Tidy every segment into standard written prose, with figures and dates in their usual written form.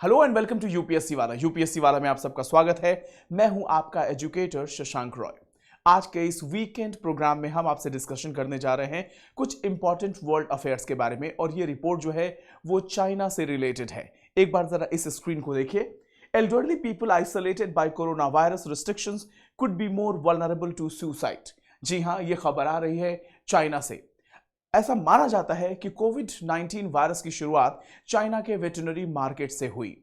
Hello and welcome to UPSC वाला। UPSC वाला में आप सबका स्वागत है। मैं हूं आपका एजुकेटर शशांक रॉय। आज के इस वीकेंड प्रोग्राम में हम आपसे डिस्कशन करने जा रहे हैं कुछ इंपॉर्टेंट वर्ल्ड अफेयर्स के बारे में, और ये रिपोर्ट जो है वो चाइना से रिलेटेड है। एक बार जरा इस स्क्रीन को देखिए। Elderly people isolated by corona virus restrictions could be more vulnerable to suicide. जी हां, ये खबर आ रही है चाइना से। ऐसा माना जाता है कि कोविड 19 वायरस की शुरुआत चाइना के वेटरनरी मार्केट से हुई,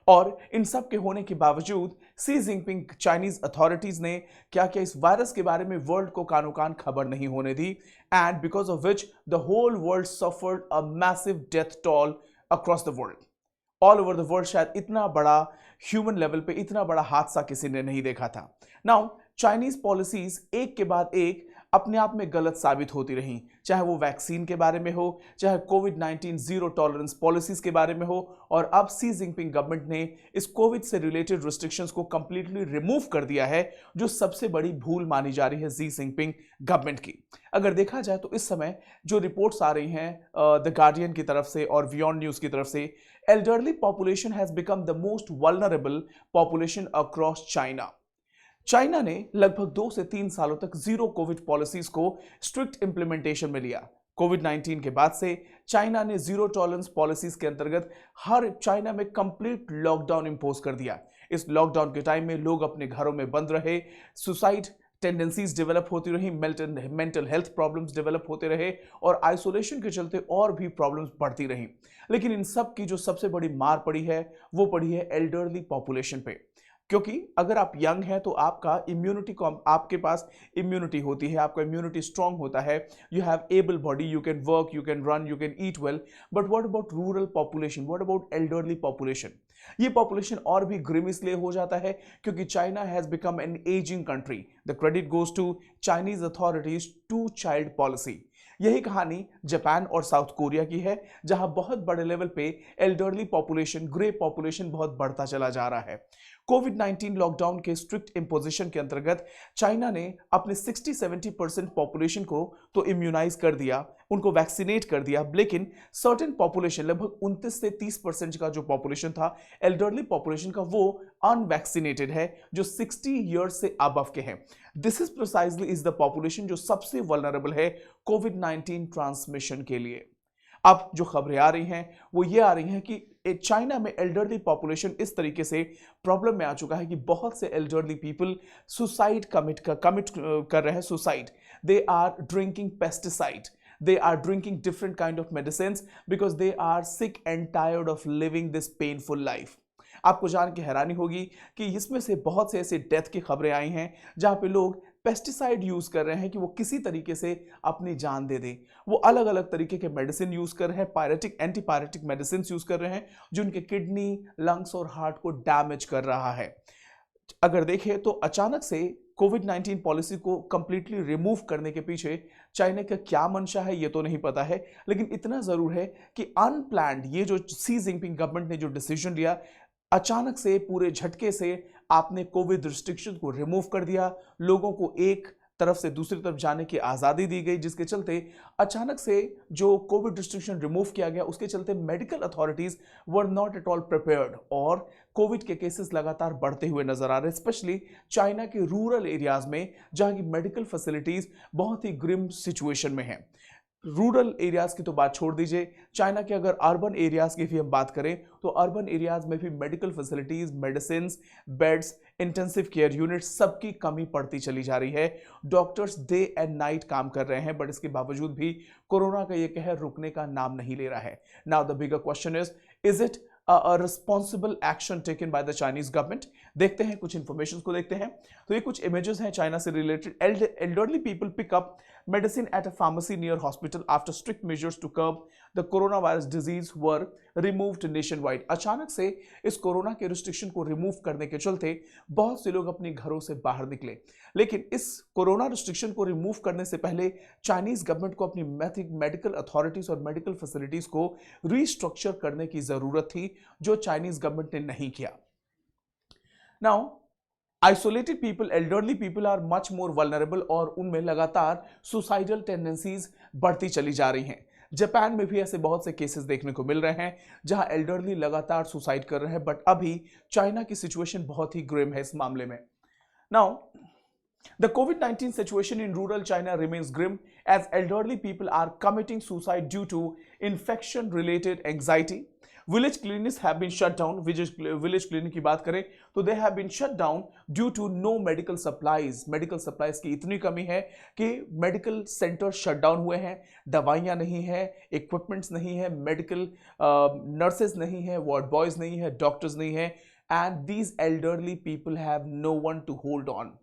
और इन सब के होने के बावजूद सी जिनपिंग चाइनीज अथॉरिटीज ने क्या क्या इस वायरस के बारे में वर्ल्ड को कानो कान खबर नहीं होने दी, and because of which the whole world suffered a massive death toll across the world. All over the world शायद इतना बड़ा ह्यूमन लेवल पे इतना बड़ा हादसा किसी ने नहीं देखा था। नाउ चाइनीज पॉलिसीज एक के बाद एक अपने आप में गलत साबित होती रहीं, चाहे वो वैक्सीन के बारे में हो, चाहे कोविड 19 जीरो टॉलरेंस पॉलिसीज के बारे में हो, और अब सी जिनपिंग गवर्नमेंट ने इस कोविड से रिलेटेड रिस्ट्रिक्शंस को कंप्लीटली रिमूव कर दिया है, जो सबसे बड़ी भूल मानी जा रही है सी जिनपिंग गवर्नमेंट की। अगर देखा जाए तो इस समय जो रिपोर्ट्स आ रही हैं द गार्डियन की तरफ से और बियॉन्ड न्यूज की तरफ से, elderly population has become the most vulnerable population across China। China ने लगभग 2 से 3 सालों तक जीरो कोविड पॉलिसीज को स्ट्रिक्ट इंप्लीमेंटेशन में लिया। कोविड 19 के बाद से चाइना ने जीरो टॉलरेंस पॉलिसीज के अंतर्गत हर चाइना में कंप्लीट लॉकडाउन इंपोज कर दिया। इस लॉकडाउन के टाइम में लोग अपने घरों में बंद रहे, सुसाइड टेंडेंसीज डेवलप होती रही, मेंटल हेल्थ प्रॉब्लम्स डेवलप होते रहे, और आइसोलेशन के चलते और भी प्रॉब्लम्स बढ़ती रही। लेकिन इन सब की जो सबसे बड़ी मार पड़ी है वो पड़ी है एल्डरली पॉपुलेशन पे, क्योंकि अगर आप यंग हैं तो आपका इम्यूनिटी को आपके पास इम्यूनिटी होती है, आपका इम्यूनिटी स्ट्रांग होता है, you have able body, you can work, you can run, you can eat well. But what about rural population, what about elderly population? ये पॉपुलेशन और भी ग्रिम इसलिए हो जाता है क्योंकि China has become an aging country. The credit goes to Chinese authorities two child policy. यही कहानी जापान और साउथ कोरिया की है, जहां बहुत बड़े लेवल पे एल्डरली पॉपुलेशन, ग्रे पॉपुलेशन बहुत बढ़ता चला जा रहा है। कोविड 19 लॉकडाउन के स्ट्रिक्ट इंपोजिशन के अंतर्गत चाइना ने अपने 60-70% पॉपुलेशन को तो इम्यूनाइज कर दिया, उनको वैक्सीनेट कर दिया, लेकिन सर्टेन पॉपुलेशन लगभग 29 से 30% का जो पॉपुलेशन था एल्डरली पॉपुलेशन का, वो अनवैक्सीनेटेड है, जो 60 ईयर्स से अबव के हैं। This is precisely is the population जो सबसे वल्नरेबल है कोविड 19 ट्रांसमिशन के लिए। अब जो खबरें आ रही हैं वो ये आ रही हैं कि चाइना में एल्डरली पॉपुलेशन इस तरीके से प्रॉब्लम में आ चुका है कि बहुत से एल्डरली पीपल सुसाइड कमिट कर रहे हैं। Suicide, they are drinking pesticide, they are drinking different kind of medicines because they are sick and tired of living this painful life। आपको जान के हैरानी होगी कि इसमें से बहुत से ऐसे डेथ की खबरें आई हैं जहां पे लोग पेस्टिसाइड यूज कर रहे हैं कि वो किसी तरीके से अपनी जान दे दें। वो अलग अलग तरीके के मेडिसिन यूज कर रहे हैं, पायरेटिक एंटीपायरेटिक मेडिसिन यूज कर रहे हैं, जो उनके किडनी, लंग्स और हार्ट को डैमेज कर रहा है। अगर देखें तो अचानक से कोविड 19 पॉलिसी को कंप्लीटली रिमूव करने के पीछे चाइना का क्या मंशा है ये तो नहीं पता है, लेकिन इतना जरूर है कि अनप्लान्ड ये जो सी जिनपिंग गवर्नमेंट ने जो डिसीजन लिया, अचानक से पूरे झटके से आपने कोविड रिस्ट्रिक्शन को रिमूव कर दिया, लोगों को एक तरफ से दूसरी तरफ जाने की आज़ादी दी गई, जिसके चलते अचानक से जो कोविड रिस्ट्रिक्शन रिमूव किया गया उसके चलते medical authorities were not at all prepared, और कोविड के केसेस लगातार बढ़ते हुए नजर आ रहे हैं, स्पेशली चाइना के रूरल एरियाज में जहां की मेडिकल फैसिलिटीज बहुत ही ग्रिम सिचुएशन में है। रूरल एरियाज की तो बात छोड़ दीजिए, चाइना के अगर अर्बन एरियाज की भी हम बात करें तो अर्बन एरियाज में भी medical facilities, medicine, beds, intensive care units सबकी कमी पड़ती चली जा रही है। डॉक्टर्स डे एंड नाइट काम कर रहे हैं, बट इसके बावजूद भी कोरोना का ये कहर रुकने का नाम नहीं ले रहा है। Now the bigger question is it a responsible action taken by the Chinese government? देखते हैं, कुछ इंफॉर्मेशन को देखते हैं। तो ये कुछ इमेजेस हैं चाइना से related. Elderly people pick up medicine at a pharmacy near hospital after strict measures to curb the corona virus disease were removed nationwide. अचानक से इस कोरोना के रिस्ट्रिक्शन को रिमूव करने के चलते बहुत से लोग अपने घरों से बाहर निकले, लेकिन इस कोरोना रिस्ट्रिक्शन को रिमूव करने से पहले चाइनीज गवर्नमेंट को अपनी मेडिकल अथॉरिटीज और मेडिकल फैसिलिटीज को रीस्ट्रक्चर करने की जरूरत थी, जो चाइनीज गवर्नमेंट ने नहीं किया। Now isolated people, elderly people are much more vulnerable, और उनमें लगातार सुसाइडल टेंडेंसीज बढ़ती चली जा रही हैं। जापान में भी ऐसे बहुत से केसेस देखने को मिल रहे हैं जहां एल्डरली लगातार सुसाइड कर रहे हैं, बट अभी चाइना की सिचुएशन बहुत ही ग्रिम है इस मामले में। Now the COVID-19 situation in rural China remains grim as elderly people are committing suicide due to infection-related anxiety. Village clinics have been shut down. Village clinic की बात करें तो they have been shut down due to no medical supplies. Medical supplies की इतनी कमी है कि medical centers shut down हुए हैं, दवाइयाँ नहीं है, equipments नहीं है, medical nurses नहीं है, ward boys नहीं है, doctors नहीं है, and these elderly people have no one to hold on.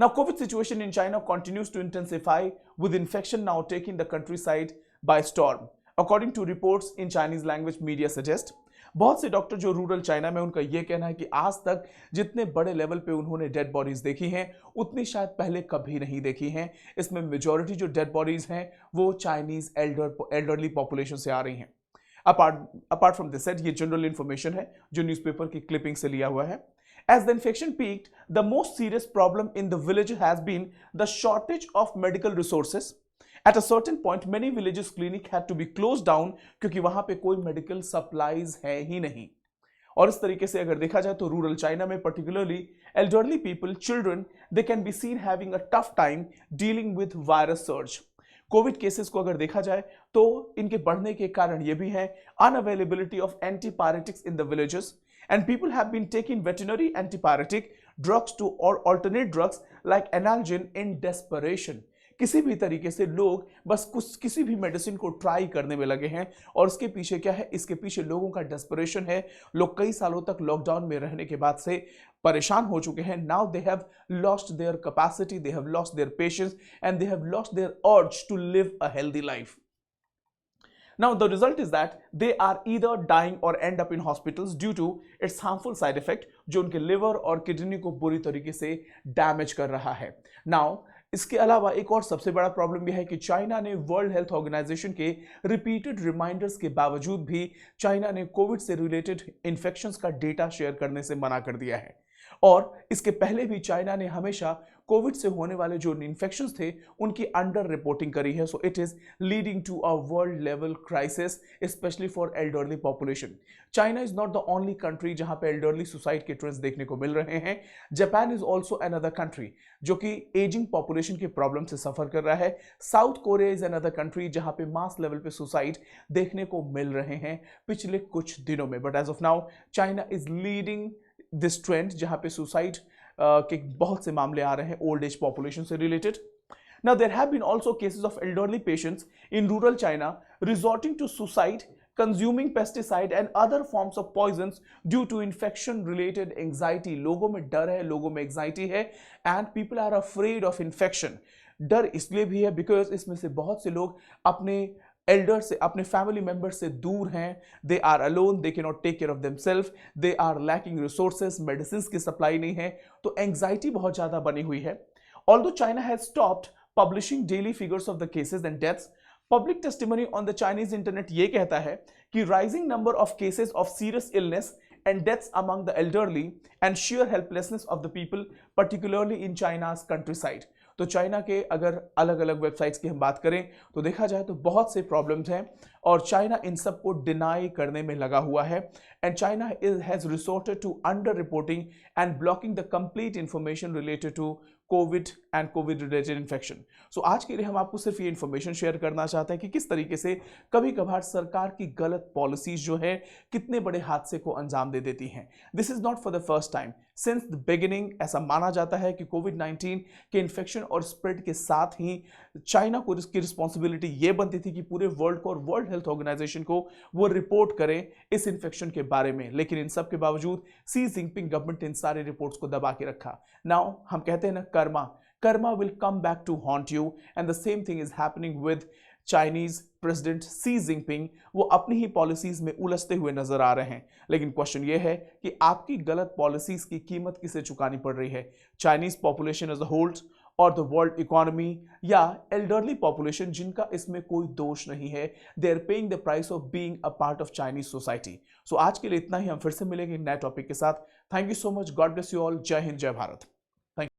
Now, COVID situation in China continues to intensify with infection now taking the countryside by storm. According to reports in Chinese language media suggest, बहुत से doctor जो rural China में उनका यह कहना है कि आज तक जितने बड़े लेवल पे उन्होंने डेड बॉडीज देखी हैं उतनी शायद पहले कभी नहीं देखी हैं। इसमें मेजॉरिटी जो डेड बॉडीज हैं वो चाइनीज एल्डरली पॉपुलेशन से आ रही हैं। अपार्ट फ्रॉम दिस सेट, ये जनरल इंफॉर्मेशन है जो न्यूज़पेपर की क्लिपिंग से लिया हुआ है। As the infection peaked, the most serious problem in the village has been the shortage of medical resources. At a certain point, many villages clinic had to be closed down क्योंकि वहां पे कोई medical supplies है ही नहीं। और इस तरीके से अगर देखा जाए तो रूरल चाइना में particularly elderly people, children, they can be seen having a tough time dealing with virus surge. Covid cases को अगर देखा जाए तो इनके बढ़ने के कारण ये भी है unavailability of antipyretics in the villages and people have been taking veterinary antipyretic drugs to or alternate drugs like analgin in desperation. किसी भी तरीके से लोग बस किसी भी मेडिसिन को ट्राई करने में लगे हैं और इसके पीछे क्या है, इसके पीछे लोगों का डेस्परेशन है। लोग कई सालों तक लॉकडाउन में रहने के बाद से परेशान हो चुके हैं। Now they have lost their capacity, they have lost their patience and they have lost their urge to live a healthy life. Now, the result is that they are either dying or end up in hospitals due to its harmful side effect, जो उनके liver और kidney को बुरी तरीके से damage कर रहा है। Now, इसके अलावा एक और सबसे बड़ा प्रॉब्लम यह है कि चाइना ने वर्ल्ड हेल्थ ऑर्गेनाइजेशन के रिपीटेड रिमाइंडर्स के बावजूद भी चाइना ने कोविड से रिलेटेड इन्फेक्शंस का डेटा शेयर करने से मना कर दिया है। और इसके पहले भी चाइना ने हमेशा कोविड से होने वाले जो इन्फेक्शंस थे उनकी अंडर रिपोर्टिंग करी है। So it is leading to a world level crisis specially for elderly population. China is not the only country जहां पे एल्डरली सुसाइड के ट्रेंड्स देखने को मिल रहे हैं। Japan is also another country जो कि एजिंग पॉपुलेशन की प्रॉब्लम से सफर कर रहा है। South Korea is another country जहां पे मास लेवल पे सुसाइड देखने को मिल रहे हैं पिछले कुछ दिनों में। But as of now China is leading this trend जहां पे सुसाइड के बहुत से मामले आ रहे हैं ओल्ड एज पॉपुलेशन से related. Now there have been also cases of elderly patients in rural China resorting to suicide, consuming pesticide and other forms of poisons due to infection related anxiety. लोगों में डर है, लोगों में anxiety है and people are afraid of infection. डर इसलिए भी है because इसमें से बहुत से लोग अपने एल्डर से, अपने फैमिली मेंबर से दूर हैं। They are alone, they can not take care of themselves, they are lacking resources, medicine की सप्लाई नहीं है, तो एंग्जाइटी बहुत ज्यादा बनी हुई है। Although China has stopped publishing daily figures of the cases and deaths, public testimony on the Chinese internet ये कहता है कि rising number of cases of serious illness and deaths among the elderly and sheer helplessness of the people particularly in China's countryside. तो China के अगर अलग अलग websites की हम बात करें तो देखा जाए तो बहुत से प्रॉब्लम्स हैं और चाइना इन सब को डिनाई करने में लगा हुआ है and China has resorted to under reporting and blocking the complete information related to covid and covid related infection. So आज के लिए हम आपको सिर्फ ये इन्फॉर्मेशन शेयर करना चाहते हैं कि किस तरीके से कभी कभार सरकार की गलत पॉलिसीज जो है कितने बड़े हादसे को अंजाम दे देती हैं। This is not for the first time, since the beginning ऐसा माना जाता है कि कोविड-19 के इन्फेक्शन और स्प्रेड के साथ ही चाइना को इसकी रिस्पॉन्सिबिलिटी ये बनती थी कि पूरे वर्ल्ड को और वर्ल्ड हेल्थ ऑर्गेनाइजेशन को वो रिपोर्ट करें इस इन्फेक्शन के बारे में, लेकिन इन सब के बावजूद सी जिनपिंग गवर्नमेंट ने इन सारे रिपोर्ट्स को दबा के रखा। नाउ हम कहते हैं ना karma will come back to haunt you and the same thing is happening with Chinese president Xi Jinping. वो अपनी ही पॉलिसीज में उलझते हुए नजर आ रहे हैं, लेकिन क्वेश्चन ये है कि आपकी गलत पॉलिसीज की कीमत किसे चुकानी पड़ रही है, Chinese population as a whole और द वर्ल्ड इकोनॉमी या एल्डरली पॉपुलेशन जिनका इसमें कोई दोष नहीं है। They are paying the price of being a part of Chinese society. So आज के लिए इतना ही, हम फिर से मिलेंगे नए टॉपिक के साथ। Thank you so much, God bless you all, जय हिंद जय भारत।